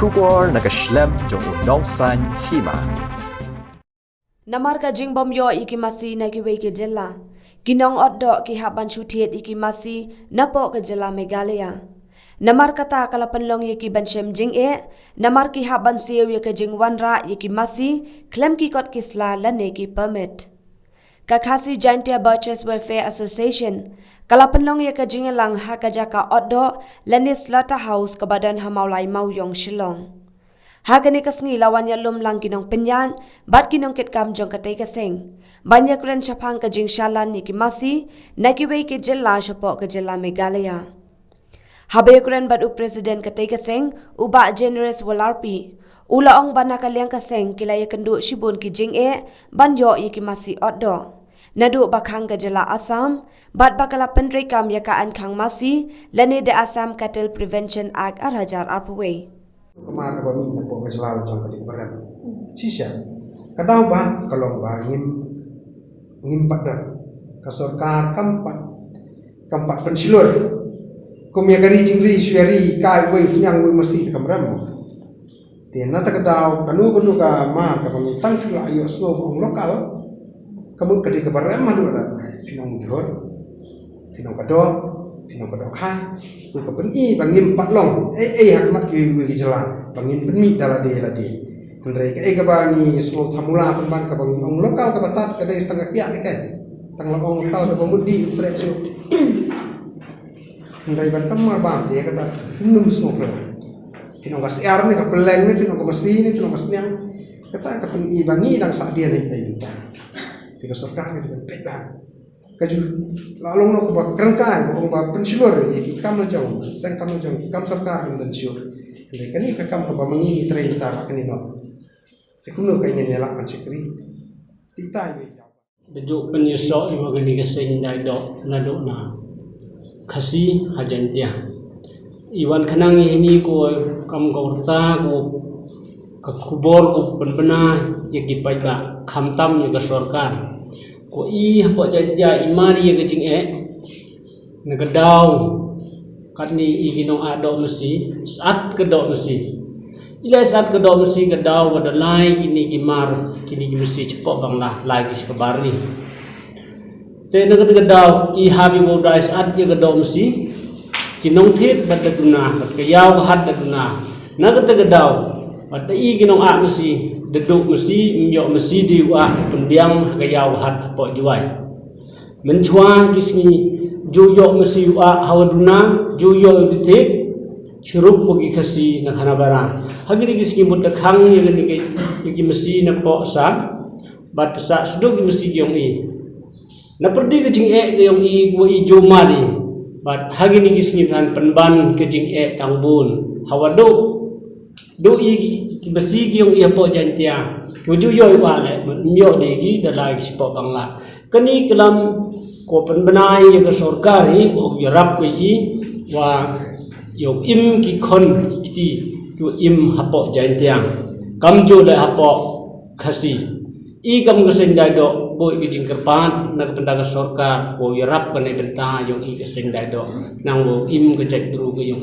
Shubor nakaslem jong unongsan hima. Namar ka jingbom yo ikimasi nagiwe ke jela. Ginong oddo ki haban shutiet ikimasi napo ke jela Meghalaya. Namar kata kalapanlong yiki banshem jing namar ki haban siyo ke jing wanra ikimasi klem ki kot kisla lane ki permit. Kakasi Jaintia Birches Welfare Association kalapanlong ye ke jingelang hakajaka oddo lane slaughterhouse ke badan hamaulai mauyong Shillong. Hagani kasngi lawan ya lum lang kinong penyan, bat kinong kitkam jong katay kasing. Banyak ren syapang ka jing shalan ni kimasi, nakiway ke jela syapo ke jela Meghalaya. Habay kuren bat u presiden katay kasing, uba generous walarpi. Ula ong ban nakaliang kasing kilaya kendu shibun ki jing banyo ye kimasi oddo. Nadu bakhang ke jela Assam, bat bakala pendrekam yakaan kang masi, lani de Assam Cattle Prevention Act arajar arpaway. Kemarin kami nak buat selalu jangka di barat. Sisa, kadang bah kalau bah ngim pada kasorkar kampat pensilur. Kami agari jingri suari kai wave yang wave mesti kamram. Tiada tak kadang kanu kamar kami tang sulah ayo semua orang lokal. Kamu kadi kebaram madu kata. Pinang jor, pinang kadok ha tu ke peni bangin patlong hak mak ki jela bangin penmi dalade ndrai ke bangi semua thamula penban ke bangi ong lokal ke batat ke dai setengah kiak kan tang ong lokal ke pemudi trek su ndrai ban kamar bang dia kata num semua kala pinong kas air ni ke peleng ni pinong ke mesin ni pinong masniang kata ke peni bangi dang sak dia ni tai tiga sorkar ni dengan peda kaju lalu nak buat kerangkai, buat pensilur, ya kikam lojong, sengkam lojong, kikam sarkar dan pensilur. Jadi kini kikam ke bamangi train kita kini no. Cekuno kayaknya nyelak macam kiri. Tita ini. Bejuk penyesok ibu kini kesing dah dok nadok na kasi hajantia. Iwan kenang ini ko kam kaurta ko kekubor ko benar ya kipai ba kamtam ya kesorkan. Ko hapo jantia imari ye gejing nagadau katni iginong ado mesti saat kedok mesti ila saat kedok mesti gadau wadalai ini imar kini mesti cepok banglah lagi sekebari te nagat gadau habi bodai saat ye gadau mesti kinong thit badaguna kayau hat daguna nagat gadau pada iginong mesti deduk mesti nyok mesti diwa pendiam gayau hat pok juai mencua kisni juyok mesti wa hawaduna juyok bitik churup pogi kasi na khanabara hagiri kisni mudakhang yagi mesti na pok sa bat sa suduk mesti gyong na perdi kejing gyong go jomali bat hagini kisni kan penban kejing tangbun hawadu do besi gyong pok jantia tuju yo wa le myo de gi da lai sport bangla kani kelam ko penbenai ye ke sorkari ko yarap ko wa yo im ki khon ti yo im hapo jantia kamjo le hapo khasi kam keseng dai do boy gi jingkerpan nak pendang sorkar ko yarap kan benta yo keseng dai do nang wo im ke jek dru ko yo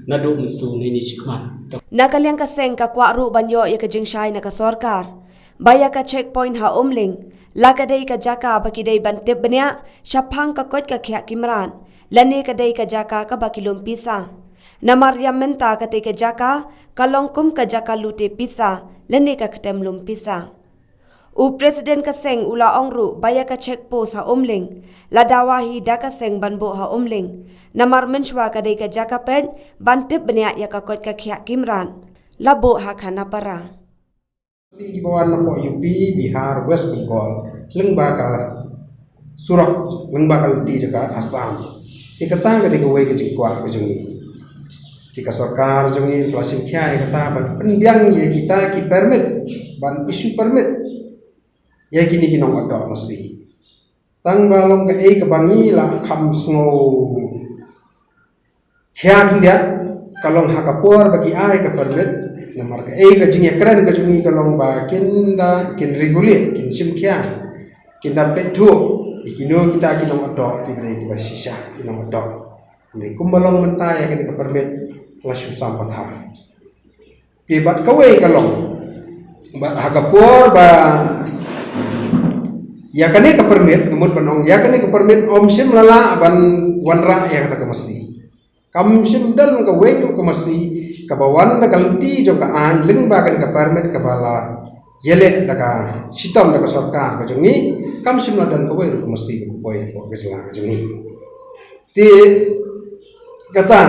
nadu mentu ni sikmat. Nakaliang kaseng kakwaru banyo ya kajing syai na kasorkar. Baya ka checkpoint ha umling. Lakaday ka jaka bakiday bantip banya. Syapang kakot ka kya kimran. Lani kaday ka jaka ka bakilum pisa. Namaryam menta katay ka jaka. Kalongkum ka jaka lute pisa. Lani ka katemlum pisa. U presiden kaseng ula ongru baya ka checkpost ha umling. Ladawahi da kaseng banbo ha umling. Namar menshwa kaday ka jaka pen bantip banya ya kakot ka kya kimran. Labo ha khana para. Di bawah napok UP, Bihar, West Bengal, Lengbakal, Surat, Lengbakal di juga Assam. Ikatan ketika wei kejengkuah kejengi. Jika sorkar jengi inflasi kia ikatan pendiang ya kita ki permit, ban isu permit. Ya gini kinong adok mesti. Tang balong ke kebangi lah kam snow. Kia kendiat kalong hakapur bagi ke permit. Namar ke kajing keren kajing kalong ba kinda kin regulate kin simkia kinda petu ikino kita kinong adok kibere kiba sisa kinong adok ni kumbalong mentai kin ke permit lasu sampathar tibat kawe kalong bat hakapur ba ya kani ka permit kemud banong ya kani ka permit om sim lala ban wanra ya kata kemasi kam sim dan ka weiru kemasi ka bawan da kalti jo ka an ling ba kani ka permit ka bala yele daga sitam daga sarkar ka jongi kam sim dan ka weiru kemasi ka boy ko gejla jongi ti kata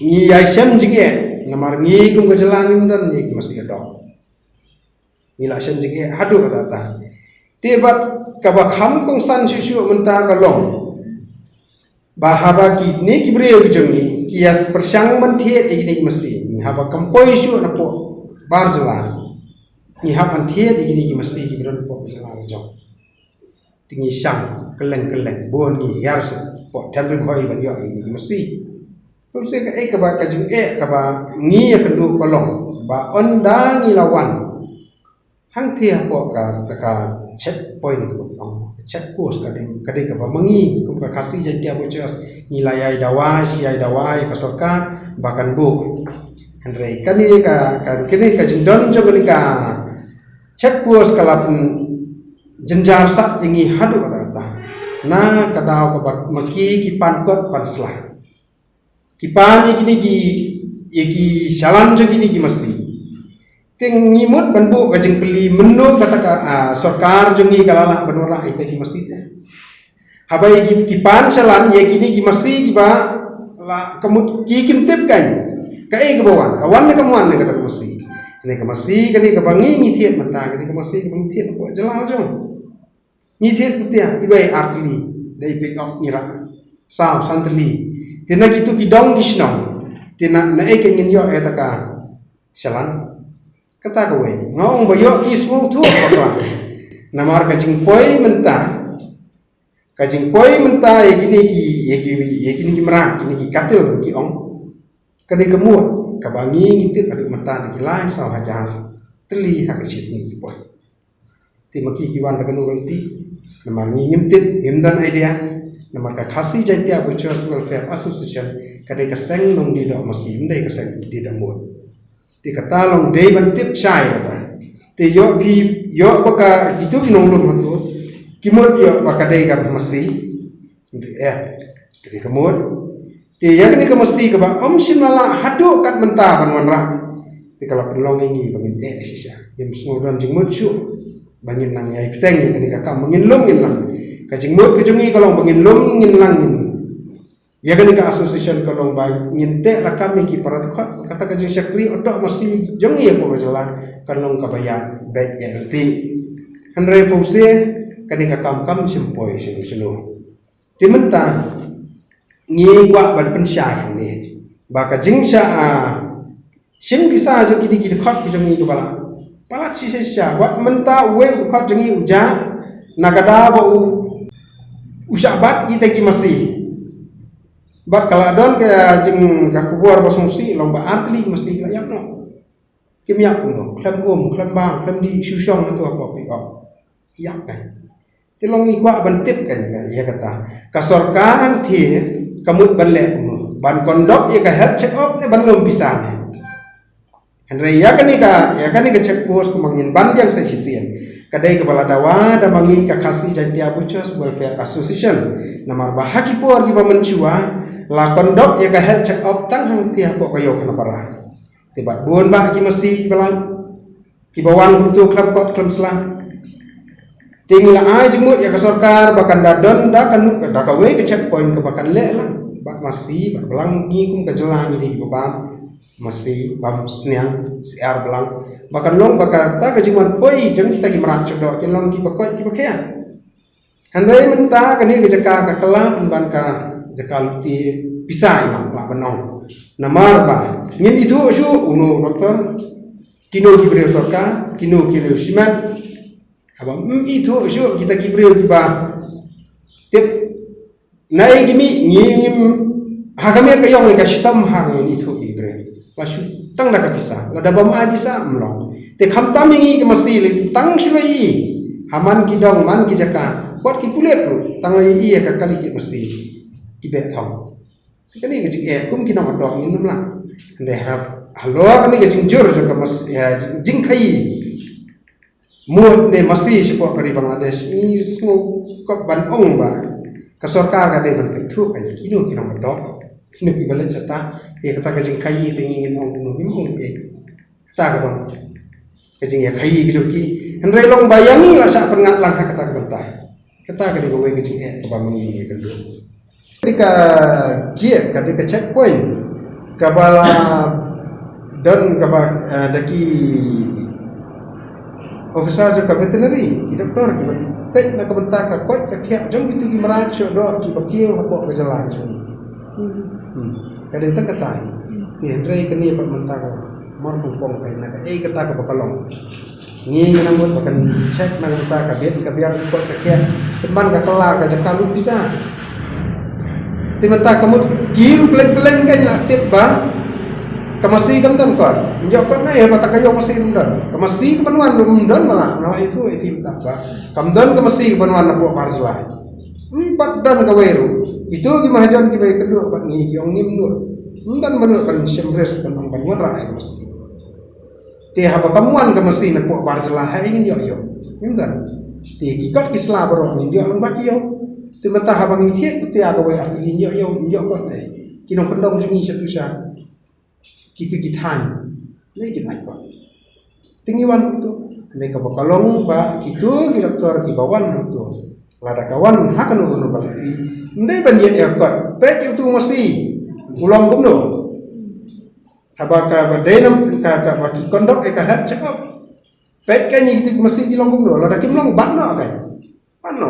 ni ai sem jinge namar ngi kum gejla ngim dan ni kemasi ka dok nila sem jinge hadu kata ta tibat kabak ham kong san susu mentah kalong bahaba ki ni kibriyo jongi kias persyang menthiet igini mesti ni haba kampoi su na po barjala ni hab menthiet igini mesti kibron po jala jong tingi sang keleng bon ni yar se po tamri boi ban yo ini mesti terus ka kabak ka jing kabak ni kendu kalong ba onda ni lawan hang thia po ka checkpoint ko check post kadai ka mangi ko ka kasi jadi apa jelas nilai dawai ka sorka bahkan bu andre kani ka kini ka jindon jo kani ka check post kalapun jenjar sat ingi hadu kata na kadau ka maki ki pankot panslah kipan ikini ki shalan jo kini ki masi ting ngimut banbu kajing keli menu kata ka sarkar jongi kalala banora ite ki masjid habai ki pan salan ye kini ki masjid ki ba la kemut ki kimtip kan kai ke bawan kawan ne kamuan ne kata masjid ne ke masjid kani ke bangi ni thiet mata kani ke masjid ke bangi thiet ko jalal jong ni thiet kutia ibai artili dai pick up nira saw santli tina gitu ki dong kisno tina na ke ngin yo eta ka salan kata kowe ngong boyo ismu tu apa namar kajing poi mentah yekini ki merah kini ki katil ki ong kani kemu kabangi ngitip adu mata ki lain saw hajar teli hak sisni ki poi timaki ki wan kanu ganti namar ngimtip himdan idea namar ka khasi jatia bocos welfare association kadai kaseng nong di dok masim dai kaseng di damut ti katalong dei ban tip sai kata ti yo baka gitu kinong lum hatu kimot yo baka dei ka masi ti kamot ti yang ni ka masi ka ba om simala hadu kat mentah ban wanra ti kala penlong ini bangin sisa yem sngodan jingmut su bangin nang yai piteng ni ka mangin lum ngin lang ka jingmut ke jungi kalong bangin lum ngin lang ngin ya kan ka association kalong bang nginte rakam ki paradkhat kata ka jing syakri odok masih jongi ya po jala kalong kabaya baik ya nanti andre pause kan ka kam simpoi sinu timenta ngi kwa ban pensyai ni baka jing sya sim bisa jo kidi khat jongi ko bala palat si sya wat menta we khat jongi uja nagada ba usabat kita ki masih bat kaladon ke jeng kakubuar basungsi lomba artli mesti layak no kimyak no klem bang klem di susong itu apa pick-up yak kan tilongi kwa bantip kan ya kata kasorkarang thi kamut banlek no ban kondok ya ka health check up ne banlum pisah andre ya kan ka check post kumangin ban yang sesisian kadai kepala dawa da mangi ka khasi jantia bucos welfare association namar bahaki por ki pamencua la kondok ya ka health check up tang hang tia pok kayo kana parah tibat bon ba ki masi balang ki bawan tu klub kot klub slah tingla ai jemut ya ka sarkar bakan dadon da kan da ka we ke checkpoint ke bakan le lang bak masi bak belang ngi kum ke jelang di baban masih bam sniang siar belang bahkan long bakar ta kejiman poi jeng kita ki meracuk do kin long ki bakoi ki bakya handai menta kani ke jaka ka kala penban ka jaka luti bisa imam la benong namar ba ngin itu su uno doktor kino ki bre sorka kino ki bre simat abang itu su kita ki bre ki ba tip nai gimi ngim hakamir ka yong ka sitam hang itu ibre pasu tang dak bisa la dabam ai bisa mlong te kham tamingi ke mesti tang sulai haman ki dong man ki jaka buat ki pulet ru tang lai i ka kali ki mesti ki be thong kani ke jik kum ki nam dong in namla ande harap halor ni ke jingjur juga mas ya jingkai muat ne masih sepo kari Bangladesh ni semua kop ban ong ba ka sarkar ka de ban pitu kan kino kino medok kino pi balet cata ya kata ka jingkai tingin ong no mong kata ka dong ka jing ya kai ki ki henre long bayangi la sa pengat lang kata ka bentah kata ka de bawe ka jing ka ba mengi ka do ketika giat ketika checkpoint kabala dan kaba daki officer jo ka veterinary ki doktor ki pek na ka benta ka kot ka khia jong bitu ki marach do ki bakio hapo ka jalan jong kada ita katai ti hendrai ka ni pa menta ka mor pong kai na ka kata ka bakalong ngi ngana mot bakan check na benta ka bet ka biar kot ka khia teman ka kala ka jakalu bisa ti menta ka mot kiru pleng kan la tip ba kamasi kam tan kon njok kon na ya mata kayo masih rundan kamasi kepenuan rundan malah nawa itu tim tabba kamdan kamasi kepenuan na po parslah empat dan kaweru itu gimahajan ki bae kedua bat ni yong nim nu rundan manu kan semres kan ban wara mas ti haba kamuan kamasi na po parslah ha ingin yo yo rundan ti kikot kisla baro ni yo lang bakio ti mata haba ngi thiet ti aga bae arti yo kon ai kinong kendong ni satu sya kita gitan lagi naik kok tinggiwan itu mereka bakalong ba gitu doktor ki bawan itu lada kawan hakan ulun berarti ndai bandian ya kok pek itu masih ulang gumno habaka badenam ka baki kondok ka hat cakap pek kan itu masih ulang gumno lada kimlong bakno kan ano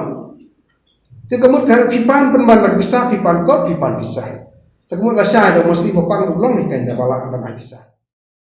tu kemut ka pipan penban bisa pipan kot pipan bisa Tagmo la siya daw mesti bapang ulong ni kanda balak ang bisa.